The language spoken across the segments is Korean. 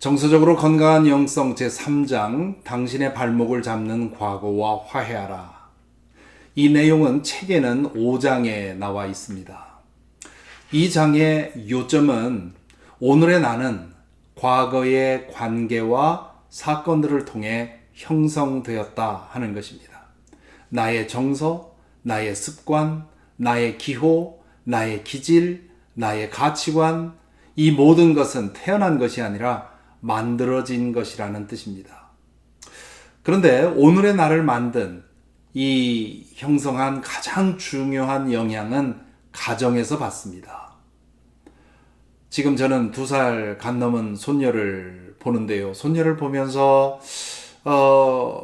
정서적으로 건강한 영성 제3장 당신의 발목을 잡는 과거와 화해하라. 이 내용은 책에는 5장에 나와 있습니다. 이 장의 요점은 오늘의 나는 과거의 관계와 사건들을 통해 형성되었다 하는 것입니다. 나의 정서, 나의 습관, 나의 기호, 나의 기질, 나의 가치관, 이 모든 것은 태어난 것이 아니라 만들어진 것이라는 뜻입니다. 그런데 오늘의 나를 만든 이 형성한 가장 중요한 영향은 가정에서 받습니다. 지금 저는 2살 갓 넘은 손녀를 보는데요. 손녀를 보면서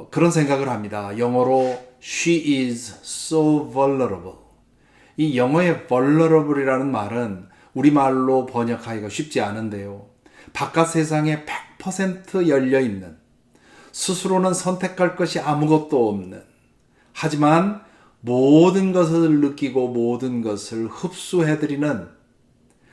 그런 생각을 합니다. 영어로 She is so vulnerable. 이 영어의 vulnerable이라는 말은 우리말로 번역하기가 쉽지 않은데요. 바깥 세상에 100% 열려있는, 스스로는 선택할 것이 아무것도 없는, 하지만 모든 것을 느끼고 모든 것을 흡수해드리는,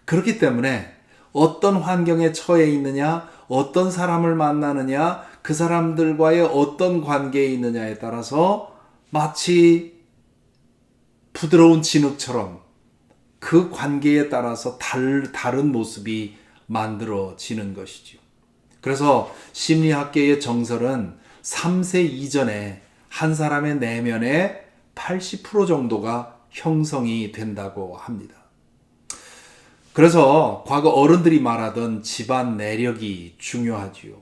그렇기 때문에 어떤 환경에 처해 있느냐, 어떤 사람을 만나느냐, 그 사람들과의 어떤 관계에 있느냐에 따라서 마치 부드러운 진흙처럼 그 관계에 따라서 다른 모습이 만들어지는 것이죠. 그래서 심리학계의 정설은 3세 이전에 한 사람의 내면의 80% 정도가 형성이 된다고 합니다. 그래서 과거 어른들이 말하던 집안 내력이 중요하지요.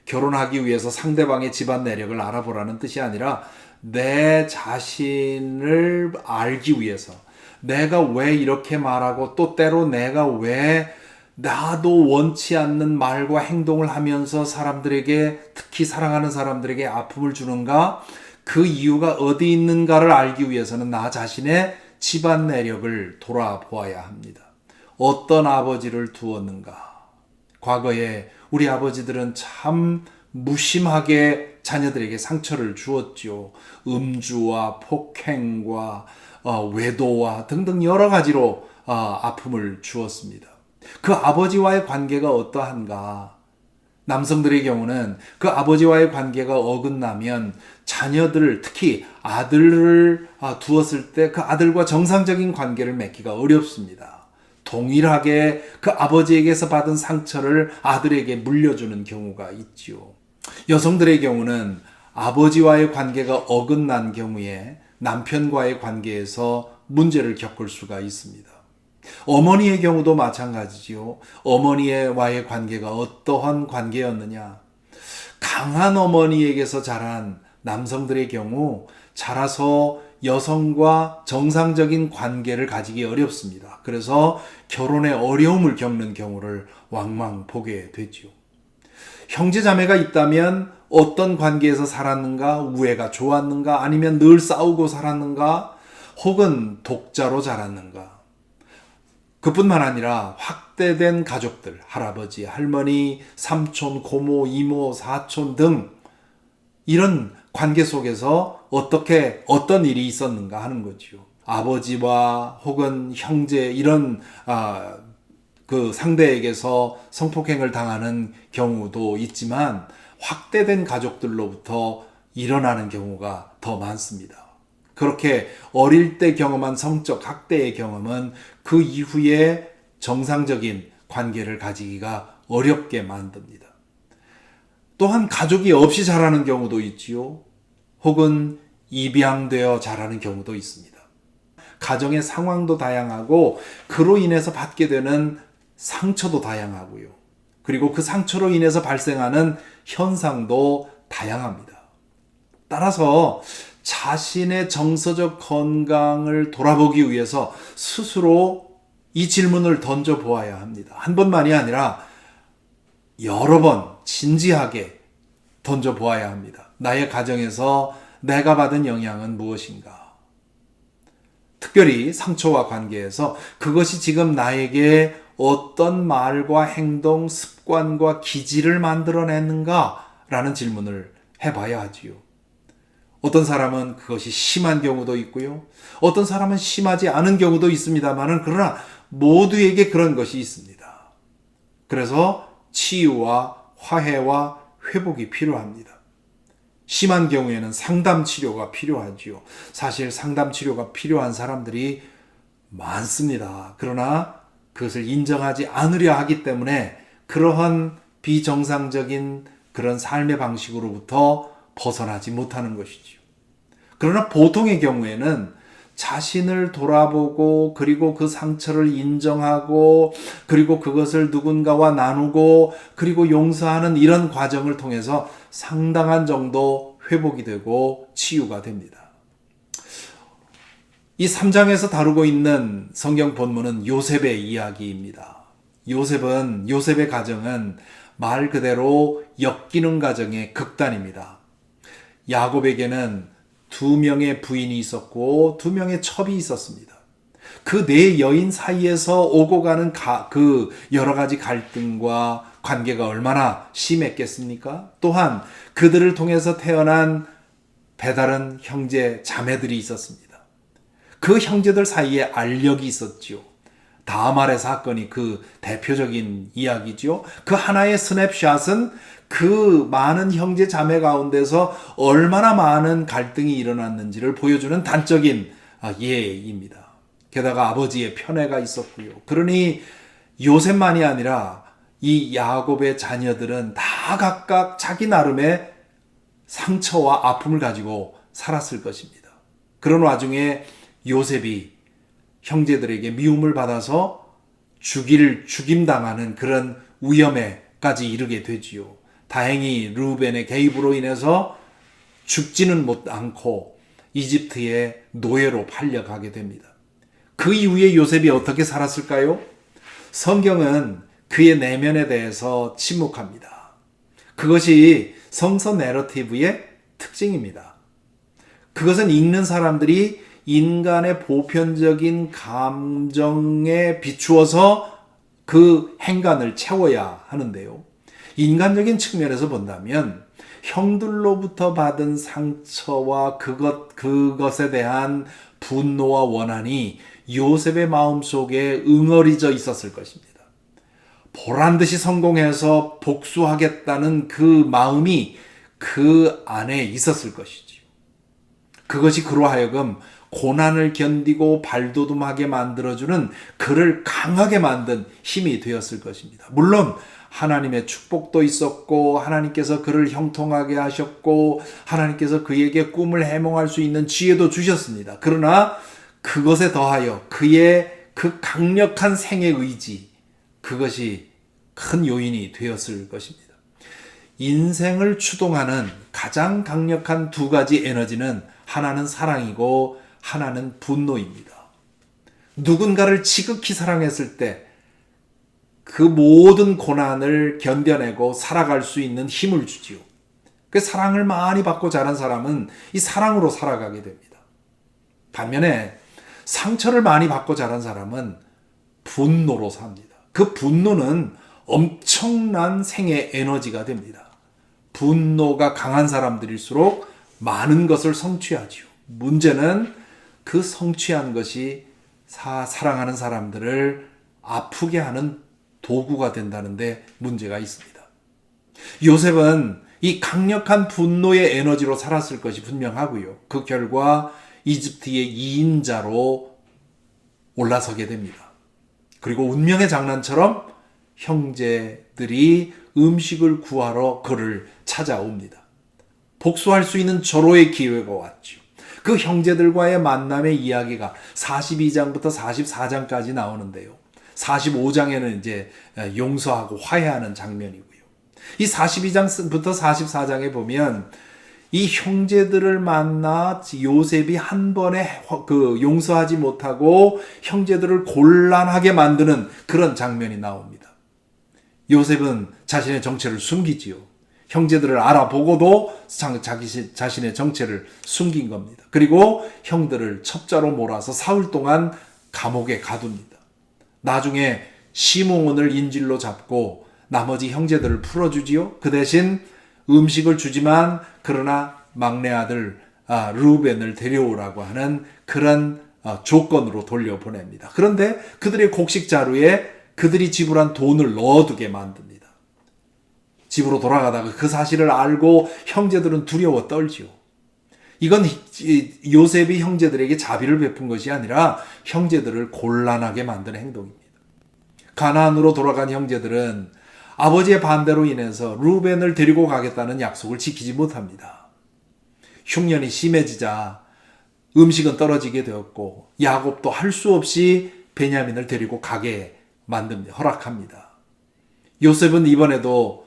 결혼하기 위해서 상대방의 집안 내력을 알아보라는 뜻이 아니라 내 자신을 알기 위해서 내가 왜 이렇게 말하고 또 때로 내가 왜 나도 원치 않는 말과 행동을 하면서 사람들에게, 특히 사랑하는 사람들에게 아픔을 주는가, 그 이유가 어디 있는가를 알기 위해서는 나 자신의 집안 내력을 돌아보아야 합니다. 어떤 아버지를 두었는가. 과거에 우리 아버지들은 참 무심하게 자녀들에게 상처를 주었죠. 음주와 폭행과 외도와 등등 여러 가지로 아픔을 주었습니다. 그 아버지와의 관계가 어떠한가? 남성들의 경우는 그 아버지와의 관계가 어긋나면 자녀들, 특히 아들을 두었을 때 그 아들과 정상적인 관계를 맺기가 어렵습니다. 동일하게 그 아버지에게서 받은 상처를 아들에게 물려주는 경우가 있지요. 여성들의 경우는 아버지와의 관계가 어긋난 경우에 남편과의 관계에서 문제를 겪을 수가 있습니다. 어머니의 경우도 마찬가지지요. 어머니와의 관계가 어떠한 관계였느냐. 강한 어머니에게서 자란 남성들의 경우 자라서 여성과 정상적인 관계를 가지기 어렵습니다. 그래서 결혼에 어려움을 겪는 경우를 왕왕 보게 되죠. 형제자매가 있다면 어떤 관계에서 살았는가, 우애가 좋았는가, 아니면 늘 싸우고 살았는가, 혹은 독자로 자랐는가. 그뿐만 아니라 확대된 가족들, 할아버지, 할머니, 삼촌, 고모, 이모, 사촌 등 이런 관계 속에서 어떤 일이 있었는가 하는 거죠. 아버지와 혹은 형제 이런 그 상대에게서 성폭행을 당하는 경우도 있지만 확대된 가족들로부터 일어나는 경우가 더 많습니다. 그렇게 어릴 때 경험한 성적 학대의 경험은 그 이후에 정상적인 관계를 가지기가 어렵게 만듭니다. 또한 가족이 없이 자라는 경우도 있지요. 혹은 입양되어 자라는 경우도 있습니다. 가정의 상황도 다양하고 그로 인해서 받게 되는 상처도 다양하고요. 그리고 그 상처로 인해서 발생하는 현상도 다양합니다. 따라서 자신의 정서적 건강을 돌아보기 위해서 스스로 이 질문을 던져보아야 합니다. 한 번만이 아니라 여러 번 진지하게 던져보아야 합니다. 나의 가정에서 내가 받은 영향은 무엇인가? 특별히 상처와 관계에서 그것이 지금 나에게 어떤 말과 행동, 습관과 기질을 만들어냈는가? 라는 질문을 해봐야 하지요. 어떤 사람은 그것이 심한 경우도 있고요. 어떤 사람은 심하지 않은 경우도 있습니다만 그러나 모두에게 그런 것이 있습니다. 그래서 치유와 화해와 회복이 필요합니다. 심한 경우에는 상담 치료가 필요하지요. 사실 상담 치료가 필요한 사람들이 많습니다. 그러나 그것을 인정하지 않으려 하기 때문에 그러한 비정상적인 그런 삶의 방식으로부터 벗어나지 못하는 것이지요. 그러나 보통의 경우에는 자신을 돌아보고 그리고 그 상처를 인정하고 그리고 그것을 누군가와 나누고 그리고 용서하는 이런 과정을 통해서 상당한 정도 회복이 되고 치유가 됩니다. 이 3장에서 다루고 있는 성경 본문은 요셉의 이야기입니다. 요셉의 가정은 말 그대로 엮이는 가정의 극단입니다. 야곱에게는 2명의 부인이 있었고 2명의 첩이 있었습니다. 그 네 여인 사이에서 오고 가는 그 여러 가지 갈등과 관계가 얼마나 심했겠습니까? 또한 그들을 통해서 태어난 배다른 형제 자매들이 있었습니다. 그 형제들 사이에 알력이 있었지요. 다말의 사건이 그 대표적인 이야기지요. 그 하나의 스냅샷은 그 많은 형제 자매 가운데서 얼마나 많은 갈등이 일어났는지를 보여주는 단적인 예입니다. 게다가 아버지의 편애가 있었고요. 그러니 요셉만이 아니라 이 야곱의 자녀들은 다 각각 자기 나름의 상처와 아픔을 가지고 살았을 것입니다. 그런 와중에 요셉이 형제들에게 미움을 받아서 죽임당하는 그런 위험에까지 이르게 되지요. 다행히 르우벤의 개입으로 인해서 죽지는 않고 이집트의 노예로 팔려가게 됩니다. 그 이후에 요셉이 어떻게 살았을까요? 성경은 그의 내면에 대해서 침묵합니다. 그것이 성서 내러티브의 특징입니다. 그것은 읽는 사람들이 인간의 보편적인 감정에 비추어서 그 행간을 채워야 하는데요. 인간적인 측면에서 본다면 형들로부터 받은 상처와 그것에 대한 분노와 원한이 요셉의 마음속에 응어리져 있었을 것입니다. 보란듯이 성공해서 복수하겠다는 그 마음이 그 안에 있었을 것이지요. 그것이 그로 하여금 고난을 견디고 발돋움하게 만들어주는 그를 강하게 만든 힘이 되었을 것입니다. 물론 하나님의 축복도 있었고 하나님께서 그를 형통하게 하셨고 하나님께서 그에게 꿈을 해몽할 수 있는 지혜도 주셨습니다. 그러나 그것에 더하여 그의 그 강력한 생애 의지, 그것이 큰 요인이 되었을 것입니다. 인생을 추동하는 가장 강력한 두 가지 에너지는 하나는 사랑이고 하나는 분노입니다. 누군가를 지극히 사랑했을 때 그 모든 고난을 견뎌내고 살아갈 수 있는 힘을 주지요. 그 사랑을 많이 받고 자란 사람은 이 사랑으로 살아가게 됩니다. 반면에 상처를 많이 받고 자란 사람은 분노로 삽니다. 그 분노는 엄청난 생의 에너지가 됩니다. 분노가 강한 사람들일수록 많은 것을 성취하지요. 문제는 그 성취한 것이 사랑하는 사람들을 아프게 하는 도구가 된다는데 문제가 있습니다. 요셉은 이 강력한 분노의 에너지로 살았을 것이 분명하고요. 그 결과 이집트의 2인자로 올라서게 됩니다. 그리고 운명의 장난처럼 형제들이 음식을 구하러 그를 찾아옵니다. 복수할 수 있는 절호의 기회가 왔죠. 그 형제들과의 만남의 이야기가 42장부터 44장까지 나오는데요. 45장에는 이제 용서하고 화해하는 장면이고요. 이 42장부터 44장에 보면 이 형제들을 만나 요셉이 한 번에 용서하지 못하고 형제들을 곤란하게 만드는 그런 장면이 나옵니다. 요셉은 자신의 정체를 숨기지요. 형제들을 알아보고도 자신의 정체를 숨긴 겁니다. 그리고 형들을 첩자로 몰아서 사흘 동안 감옥에 가둡니다. 나중에 시므온을 인질로 잡고 나머지 형제들을 풀어주지요. 그 대신 음식을 주지만 그러나 막내 아들 르우벤을 데려오라고 하는 그런 조건으로 돌려보냅니다. 그런데 그들의 곡식 자루에 그들이 지불한 돈을 넣어두게 만듭니다. 집으로 돌아가다가 그 사실을 알고 형제들은 두려워 떨지요. 이건 요셉이 형제들에게 자비를 베푼 것이 아니라 형제들을 곤란하게 만든 행동입니다. 가나안으로 돌아간 형제들은 아버지의 반대로 인해서 루벤을 데리고 가겠다는 약속을 지키지 못합니다. 흉년이 심해지자 음식은 떨어지게 되었고 야곱도 할 수 없이 베냐민을 데리고 가게 만듭니다. 허락합니다. 요셉은 이번에도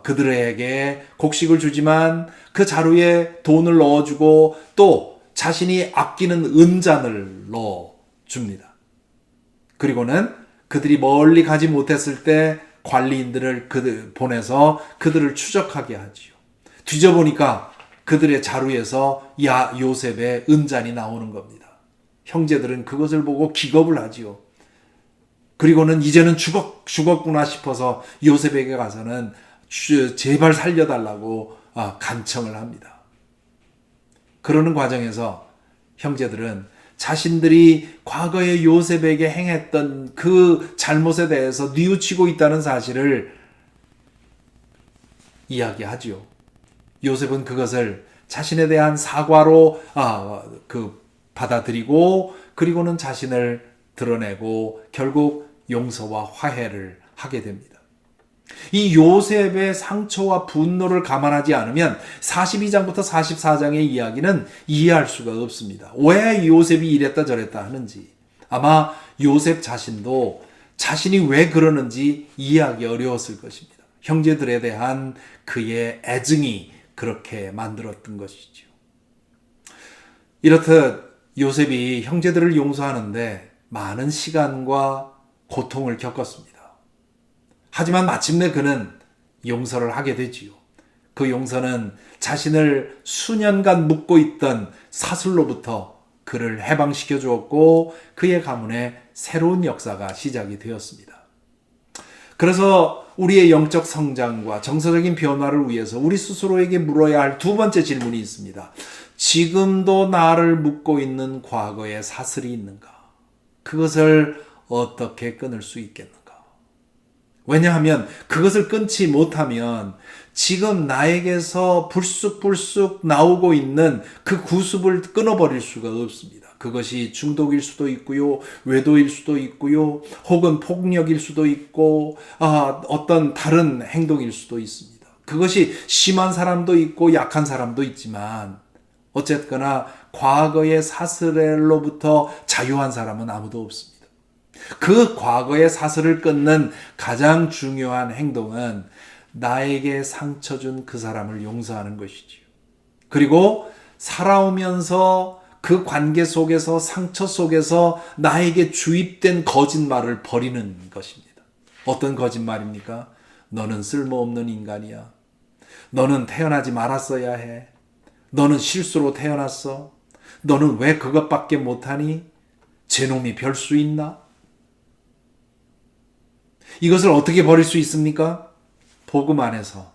그들에게 곡식을 주지만 그 자루에 돈을 넣어주고 또 자신이 아끼는 은잔을 넣어줍니다. 그리고는 그들이 멀리 가지 못했을 때 관리인들을 보내서 그들을 추적하게 하지요. 뒤져보니까 그들의 자루에서 요셉의 은잔이 나오는 겁니다. 형제들은 그것을 보고 기겁을 하지요. 그리고는 이제는 죽었구나 싶어서 요셉에게 가서는 제발 살려달라고 간청을 합니다. 그러는 과정에서 형제들은 자신들이 과거에 요셉에게 행했던 그 잘못에 대해서 뉘우치고 있다는 사실을 이야기하지요. 요셉은 그것을 자신에 대한 사과로 받아들이고 그리고는 자신을 드러내고 결국 용서와 화해를 하게 됩니다. 이 요셉의 상처와 분노를 감안하지 않으면 42장부터 44장의 이야기는 이해할 수가 없습니다. 왜 요셉이 이랬다 저랬다 하는지, 아마 요셉 자신도 자신이 왜 그러는지 이해하기 어려웠을 것입니다. 형제들에 대한 그의 애증이 그렇게 만들었던 것이죠. 이렇듯 요셉이 형제들을 용서하는데 많은 시간과 고통을 겪었습니다. 하지만 마침내 그는 용서를 하게 되지요. 그 용서는 자신을 수년간 묶고 있던 사슬로부터 그를 해방시켜 주었고 그의 가문에 새로운 역사가 시작이 되었습니다. 그래서 우리의 영적 성장과 정서적인 변화를 위해서 우리 스스로에게 물어야 할 두 번째 질문이 있습니다. 지금도 나를 묶고 있는 과거의 사슬이 있는가? 그것을 어떻게 끊을 수 있겠는가? 왜냐하면 그것을 끊지 못하면 지금 나에게서 불쑥불쑥 나오고 있는 그 구습을 끊어버릴 수가 없습니다. 그것이 중독일 수도 있고요, 외도일 수도 있고요, 혹은 폭력일 수도 있고 어떤 다른 행동일 수도 있습니다. 그것이 심한 사람도 있고 약한 사람도 있지만 어쨌거나 과거의 사슬로부터 자유한 사람은 아무도 없습니다. 그 과거의 사슬을 끊는 가장 중요한 행동은 나에게 상처 준 그 사람을 용서하는 것이지요. 그리고 살아오면서 그 관계 속에서 상처 속에서 나에게 주입된 거짓말을 버리는 것입니다. 어떤 거짓말입니까? 너는 쓸모없는 인간이야. 너는 태어나지 말았어야 해. 너는 실수로 태어났어. 너는 왜 그것밖에 못하니? 제놈이 별 수 있나? 이것을 어떻게 버릴 수 있습니까? 복음 안에서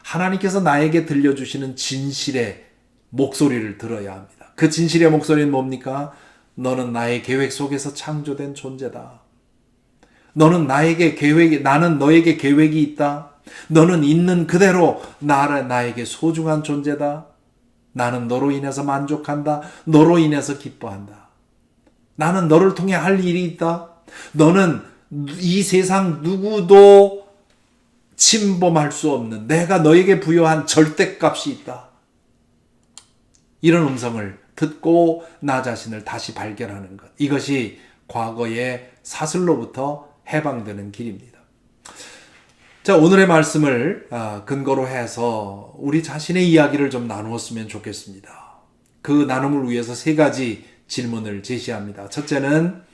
하나님께서 나에게 들려주시는 진실의 목소리를 들어야 합니다. 그 진실의 목소리는 뭡니까? 너는 나의 계획 속에서 창조된 존재다. 나는 너에게 계획이 있다. 너는 있는 그대로 나에게 소중한 존재다. 나는 너로 인해서 만족한다. 너로 인해서 기뻐한다. 나는 너를 통해 할 일이 있다. 너는 이 세상 누구도 침범할 수 없는 내가 너에게 부여한 절대값이 있다. 이런 음성을 듣고 나 자신을 다시 발견하는 것. 이것이 과거의 사슬로부터 해방되는 길입니다. 자, 오늘의 말씀을 근거로 해서 우리 자신의 이야기를 좀 나누었으면 좋겠습니다. 그 나눔을 위해서 세 가지 질문을 제시합니다. 첫째는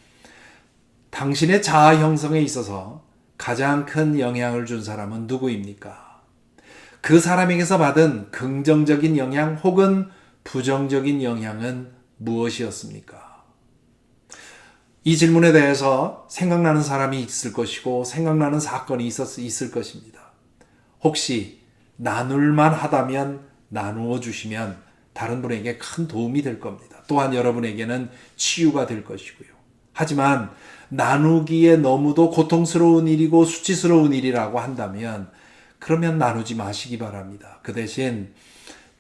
당신의 자아 형성에 있어서 가장 큰 영향을 준 사람은 누구입니까? 그 사람에게서 받은 긍정적인 영향 혹은 부정적인 영향은 무엇이었습니까? 이 질문에 대해서 생각나는 사람이 있을 것이고 생각나는 사건이 있을 것입니다. 혹시 나눌만 하다면 나누어 주시면 다른 분에게 큰 도움이 될 겁니다. 또한 여러분에게는 치유가 될 것이고요. 하지만 나누기에 너무도 고통스러운 일이고 수치스러운 일이라고 한다면 그러면 나누지 마시기 바랍니다. 그 대신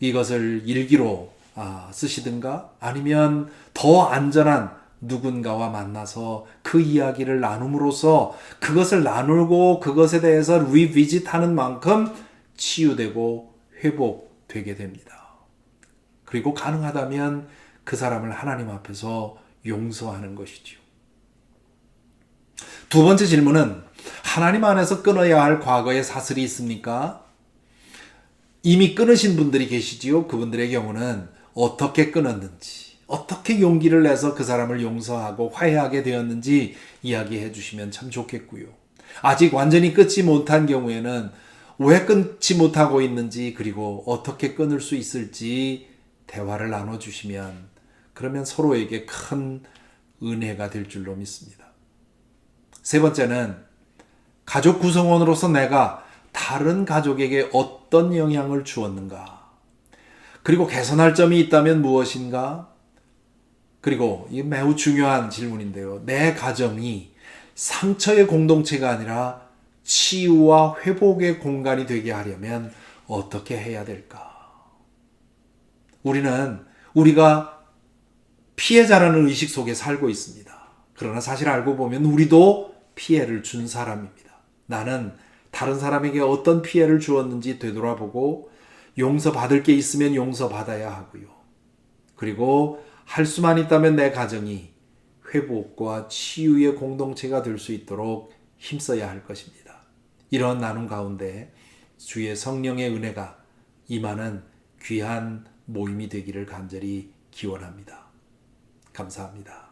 이것을 일기로 쓰시든가 아니면 더 안전한 누군가와 만나서 그 이야기를 나눔으로써 그것을 나누고 그것에 대해서 리비짓하는 만큼 치유되고 회복되게 됩니다. 그리고 가능하다면 그 사람을 하나님 앞에서 용서하는 것이지요. 두 번째 질문은 하나님 안에서 끊어야 할 과거의 사슬이 있습니까? 이미 끊으신 분들이 계시지요. 그분들의 경우는 어떻게 끊었는지, 어떻게 용기를 내서 그 사람을 용서하고 화해하게 되었는지 이야기해 주시면 참 좋겠고요. 아직 완전히 끊지 못한 경우에는 왜 끊지 못하고 있는지 그리고 어떻게 끊을 수 있을지 대화를 나눠주시면 그러면 서로에게 큰 은혜가 될 줄로 믿습니다. 세 번째는 가족 구성원으로서 내가 다른 가족에게 어떤 영향을 주었는가? 그리고 개선할 점이 있다면 무엇인가? 그리고 이게 매우 중요한 질문인데요. 내 가정이 상처의 공동체가 아니라 치유와 회복의 공간이 되게 하려면 어떻게 해야 될까? 우리가 피해자라는 의식 속에 살고 있습니다. 그러나 사실 알고 보면 우리도 피해를 준 사람입니다. 나는 다른 사람에게 어떤 피해를 주었는지 되돌아보고 용서받을 게 있으면 용서받아야 하고요. 그리고 할 수만 있다면 내 가정이 회복과 치유의 공동체가 될 수 있도록 힘써야 할 것입니다. 이런 나눔 가운데 주의 성령의 은혜가 임하는 귀한 모임이 되기를 간절히 기원합니다. 감사합니다.